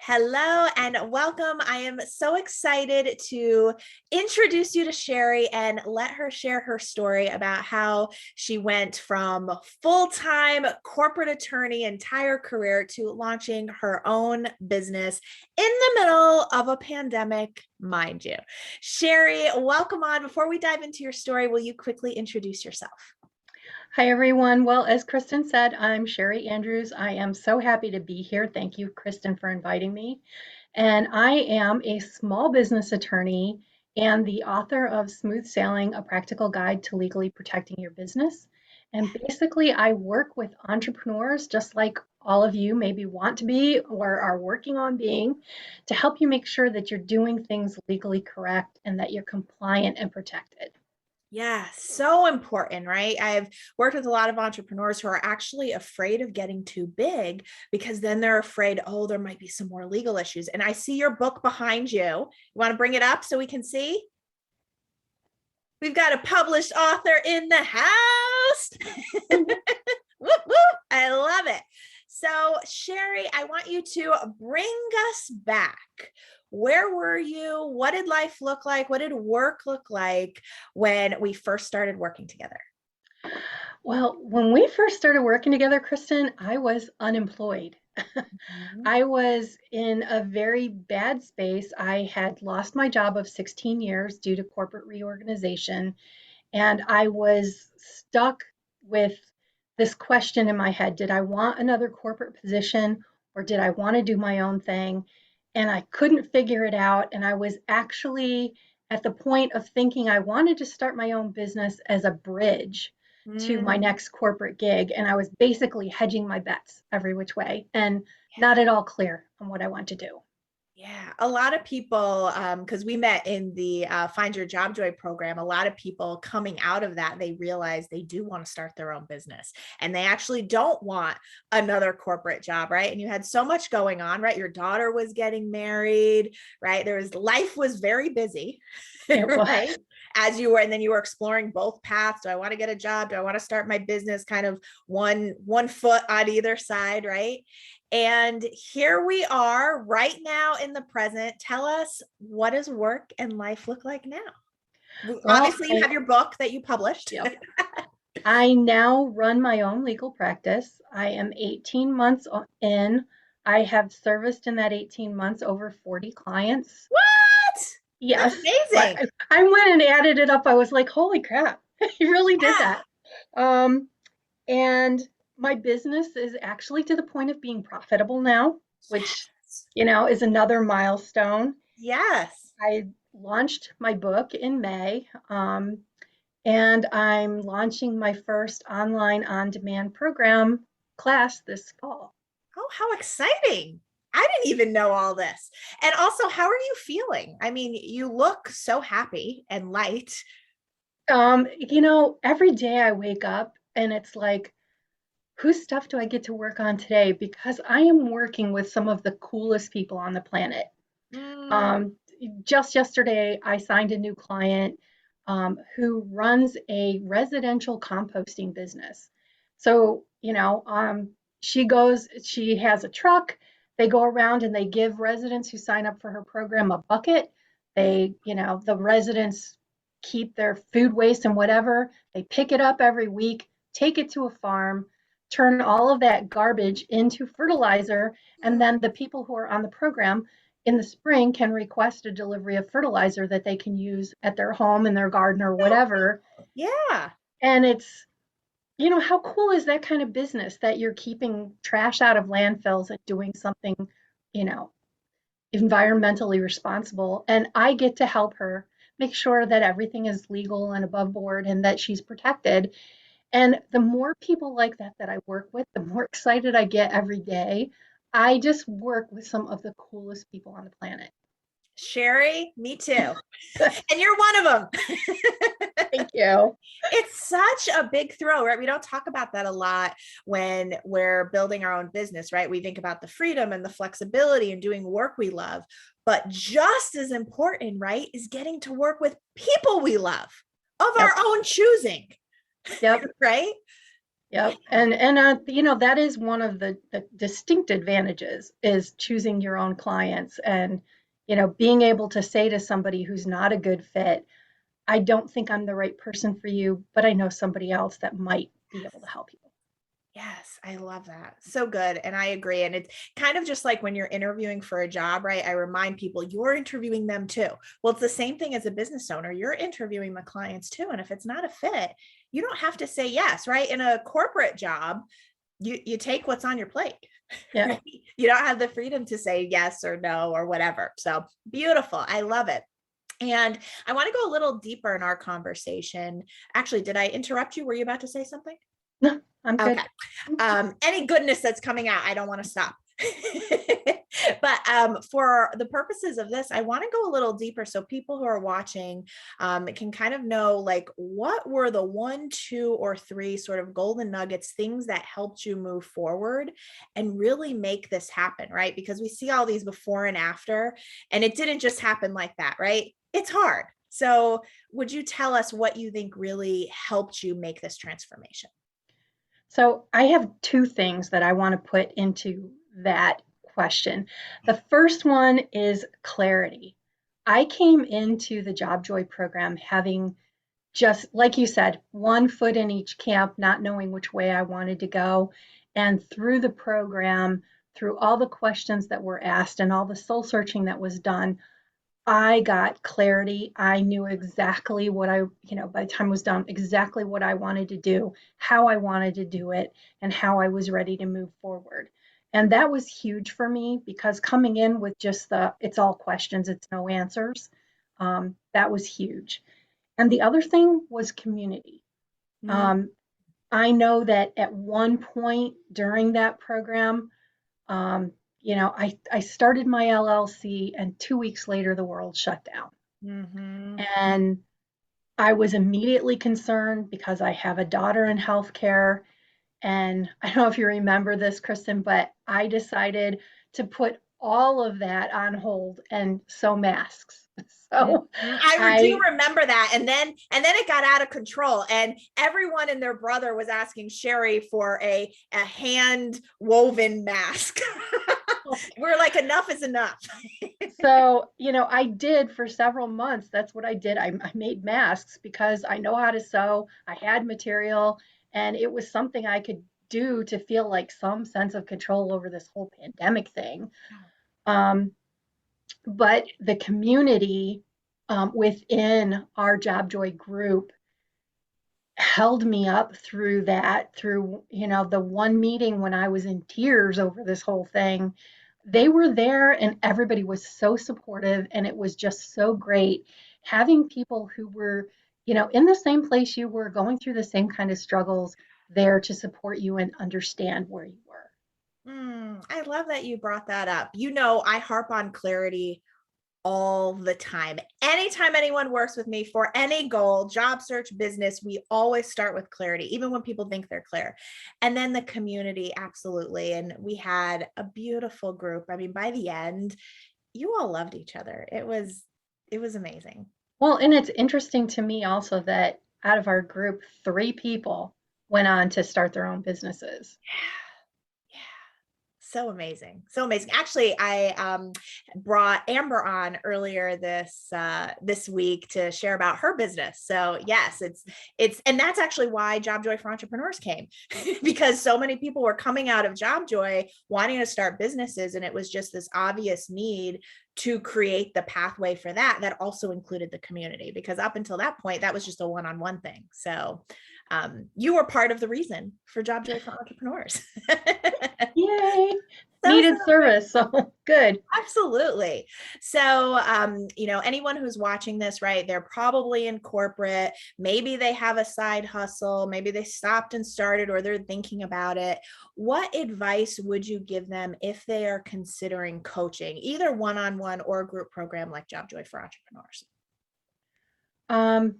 Hello and welcome. I am so excited to introduce you to Cheri and let her share her story about how she went from full-time corporate attorney entire career to launching her own business in the middle of a pandemic, mind you. Cheri, welcome on. Before we dive into your story, will you quickly introduce yourself? Hi, everyone. Well, as Kristen said, I'm Cheri Andrews. I am so happy to be here. Thank you, Kristen, for inviting me. And I am a small business attorney and the author of Smooth Sailing, a practical guide to legally protecting your business. And basically, I work with entrepreneurs just like all of you maybe want to be or are working on being to help you make sure that you're doing things legally correct and that you're compliant and protected. Yeah, so important, right? I've worked with a lot of entrepreneurs who are actually afraid of getting too big because then they're afraid, oh, there might be some more legal issues. And I see your book behind you. You want to bring it up so we can see? We've got a published author in the house. Whoop, whoop. I love it. So, Cheri, I want you to bring us back. Where were you? What did life look like? What did work look like when we first started working together? Well, when we first started working together, Kristen, I was unemployed. Mhm. I was in a very bad space. I had lost my job of 16 years due to corporate reorganization, and I was stuck with this question in my head. Did I want another corporate position or did I want to do my own thing? And I couldn't figure it out. And I was actually at the point of thinking I wanted to start my own business as a bridge to my Mm. next corporate gig. And I was basically hedging my bets every which way and not at all clear on what I want to do. Yeah, a lot of people, because we met in the Find Your Job Joy program, a lot of people coming out of that, they realize they do want to start their own business and they actually don't want another corporate job, right? And you had so much going on, right? Your daughter was getting married, right? Life was very busy, It right? was. As you were, and then you were exploring both paths. Do I want to get a job? Do I want to start my business? Kind of one foot on either side, right? And here we are right now in the present. Tell us, what does work and life look like now? Well, Obviously, you have your book that you published. yep. I now run my own legal practice. I am 18 months in. I have serviced in that 18 months over 40 clients. What? That's Yes, amazing. I went and added it up. I was like, holy crap, you really did Yeah. that. Um, and my business is actually to the point of being profitable now, which, Yes. is another milestone. Yes. I launched my book in May. And I'm launching my first online on-demand program class this fall. Oh, how exciting. I didn't even know all this. And also, how are you feeling? I mean, you look so happy and light. Every day I wake up and it's like, whose stuff do I get to work on today? Because I am working with some of the coolest people on the planet. Mm, Um, just yesterday, I signed a new client who runs a residential composting business. So, she has a truck. They go around and they give residents who sign up for her program a bucket. The residents keep their food waste and whatever. They pick it up every week, take it to a farm, turn all of that garbage into fertilizer, and then the people who are on the program in the spring can request a delivery of fertilizer that they can use at their home in their garden or whatever. yeah. And how cool is that kind of business that you're keeping trash out of landfills and doing something, you know, environmentally responsible? And I get to help her make sure that everything is legal and above board and that she's protected. And the more people like that that I work with, the more excited I get every day. I just work with some of the coolest people on the planet. Cheri, me too. And you're one of them. Thank you. It's such a big throw, right? We don't talk about that a lot when we're building our own business, right? We think about the freedom and the flexibility and doing work we love. But just as important, right, is getting to work with people we love of our Yep. own choosing, Yep. right? Yep. That is one of the distinct advantages is choosing your own clients and, being able to say to somebody who's not a good fit, I don't think I'm the right person for you, but I know somebody else that might be able to help you. Yes, I love that. So good. And I agree. And it's kind of just like when you're interviewing for a job, right? I remind people you're interviewing them too. Well, it's the same thing as a business owner. You're interviewing the clients too. And if it's not a fit, you don't have to say yes, right? In a corporate job, you take what's on your plate. Yeah. Right? You don't have the freedom to say yes or no or whatever. So beautiful. I love it. And I want to go a little deeper in our conversation. Actually, did I interrupt you? Were you about to say something? No, I'm Okay. good. Any goodness that's coming out, I don't want to stop. But for the purposes of this, I want to go a little deeper so people who are watching can kind of know like what were the one, two, or three sort of golden nuggets, things that helped you move forward and really make this happen, right? Because we see all these before and after, and it didn't just happen like that, right? It's hard. So, would you tell us what you think really helped you make this transformation? So I have two things that I want to put into that question. The first one is clarity. I came into the Job Joy program having just, like you said, one foot in each camp, not knowing which way I wanted to go. And through the program, through all the questions that were asked and all the soul searching that was done, I got clarity. I knew exactly what by the time it was done, exactly what I wanted to do, how I wanted to do it, and how I was ready to move forward. And that was huge for me because coming in with just it's all questions, it's no answers, that was huge. And the other thing was community. Mm, Um, I know that at one point during that program, I started my LLC and 2 weeks later the world shut down. mhm. And I was immediately concerned because I have a daughter in healthcare. And I don't know if you remember this, Kristen, but I decided to put all of that on hold and sew masks. Mhm. So Do I, remember that. And then it got out of control. And everyone and their brother was asking Cheri for a hand woven mask. We're like, enough is enough. I did for several months. That's what I did. I made masks because I know how to sew. I had material, and it was something I could do to feel like some sense of control over this whole pandemic thing. Um, but the community within our Job Joy group held me up through that, through, the one meeting when I was in tears over this whole thing. They were there and everybody was so supportive, and it was just so great having people who were, in the same place you were, going through the same kind of struggles there to support you and understand where you were. I love that you brought that up. I harp on clarity all the time. Anytime anyone works with me for any goal, job search, business, we always start with clarity, even when people think they're clear. And then the community, absolutely. And we had a beautiful group. I mean, by the end, you all loved each other. It was amazing. Well, and it's interesting to me also that out of our group, 3 people went on to start their own businesses. Yeah. So amazing. So amazing. Actually, I brought Amber on earlier this week to share about her business. So yes, it's and that's actually why Job Joy for Entrepreneurs came because so many people were coming out of Job Joy wanting to start businesses, and it was just this obvious need to create the pathway for that also included the community, because up until that point that was just a one-on-one thing. So you were part of the reason for Job Joy for Entrepreneurs. Yay! So, Needed service. So good. absolutely. So, anyone who's watching this, right, they're probably in corporate. Maybe they have a side hustle. Maybe they stopped and started, or they're thinking about it. What advice would you give them if they are considering coaching, either one on one or a group program like Job Joy for Entrepreneurs? Um,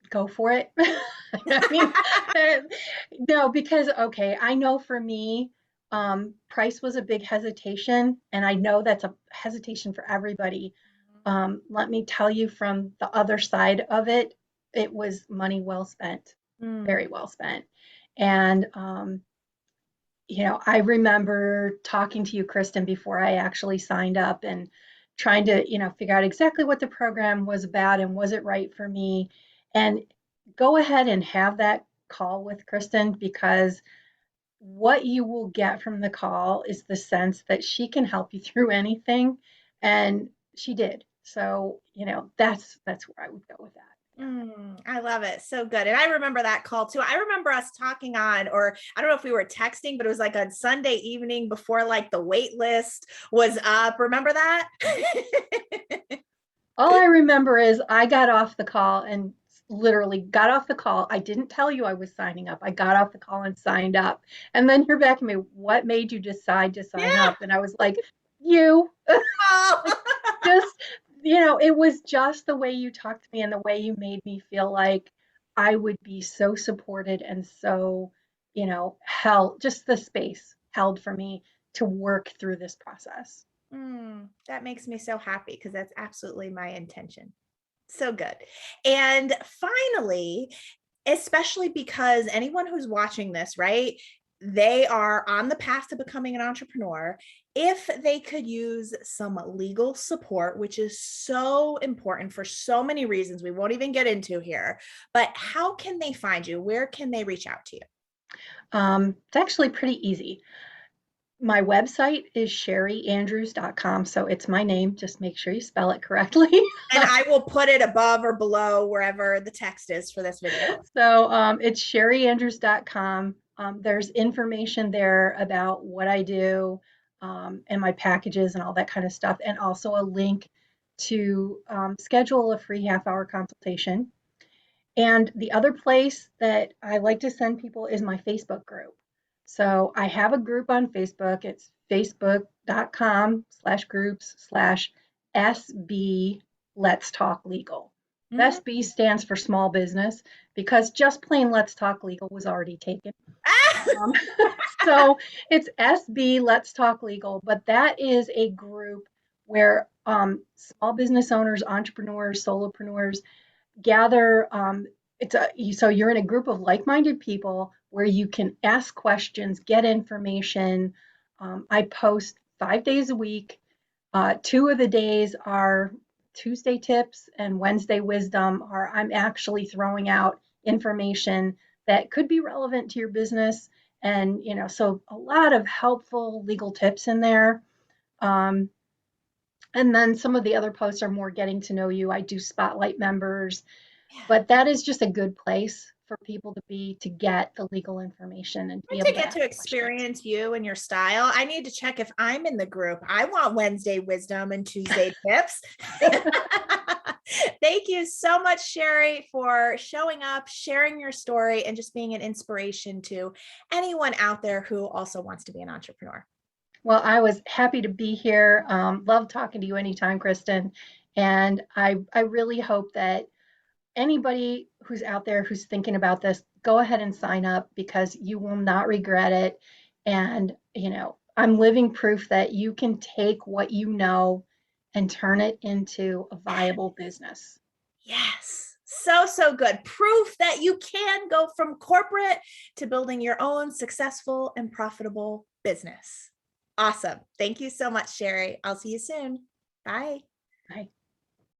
Go for it. I mean, no, because okay, I know for me, price was a big hesitation, and I know that's a hesitation for everybody. Let me tell you from the other side of it, it was money well spent. Mm. very well spent. And, I remember talking to you, Kristen, before I actually signed up and trying to, figure out exactly what the program was about and was it right for me. And go ahead and have that call with Kristen, because what you will get from the call is the sense that she can help you through anything. And she did. So, that's where I would go with that. Yeah. I love it. So good. And I remember that call too. I remember us talking on, or I don't know if we were texting, but it was like on Sunday evening before like the wait list was up. Remember that? All I remember is I got off the call and literally got off the call. I didn't tell you I was signing up. I got off the call and signed up. And then you're back to me, what made you decide to sign Yeah. up? And I was like, you. Oh. Like, just, it was just the way you talked to me and the way you made me feel like I would be so supported and so, held, just the space held for me to work through this process. That makes me so happy because that's absolutely my intention. So good. And finally, especially because anyone who's watching this, right? They are on the path to becoming an entrepreneur. If they could use some legal support, which is so important for so many reasons we won't even get into here, but how can they find you? Where can they reach out to you? It's actually pretty easy. My website is cheriandrews.com, so it's my name. Just make sure you spell it correctly. And I will put it above or below wherever the text is for this video. So it's cheriandrews.com. There's information there about what I do, and my packages and all that kind of stuff, and also a link to schedule a free half-hour consultation. And the other place that I like to send people is my Facebook group. So I have a group on Facebook. It's facebook.com/groups/SB Let's Talk Legal. Mhm. SB stands for small business because just plain Let's Talk Legal was already taken. Um, so it's SB Let's Talk Legal, but that is a group where small business owners, entrepreneurs, solopreneurs gather. So you're in a group of like-minded people where you can ask questions, get information. I post 5 days a week. Two of the days are Tuesday tips and Wednesday wisdom, or I'm actually throwing out information that could be relevant to your business. And, so a lot of helpful legal tips in there. Um, and then some of the other posts are more getting to know you. I do spotlight members, Yeah. but that is just a good place for people to be to get the legal information and to be To able to get ask to questions. experience you and your style, I need to check if I'm in the group. I want Wednesday wisdom and Tuesday tips. Thank you so much, Cheri, for showing up, sharing your story, and just being an inspiration to anyone out there who also wants to be an entrepreneur. Well, I was happy to be here. Love talking to you anytime, Kristen. And I really hope that anybody who's out there who's thinking about this, go ahead and sign up because you will not regret it. And, I'm living proof that you can take what you know and turn it into a viable business. Yes. So, so good. Proof that you can go from corporate to building your own successful and profitable business. Awesome. Thank you so much, Cheri. I'll see you soon. Bye. Bye.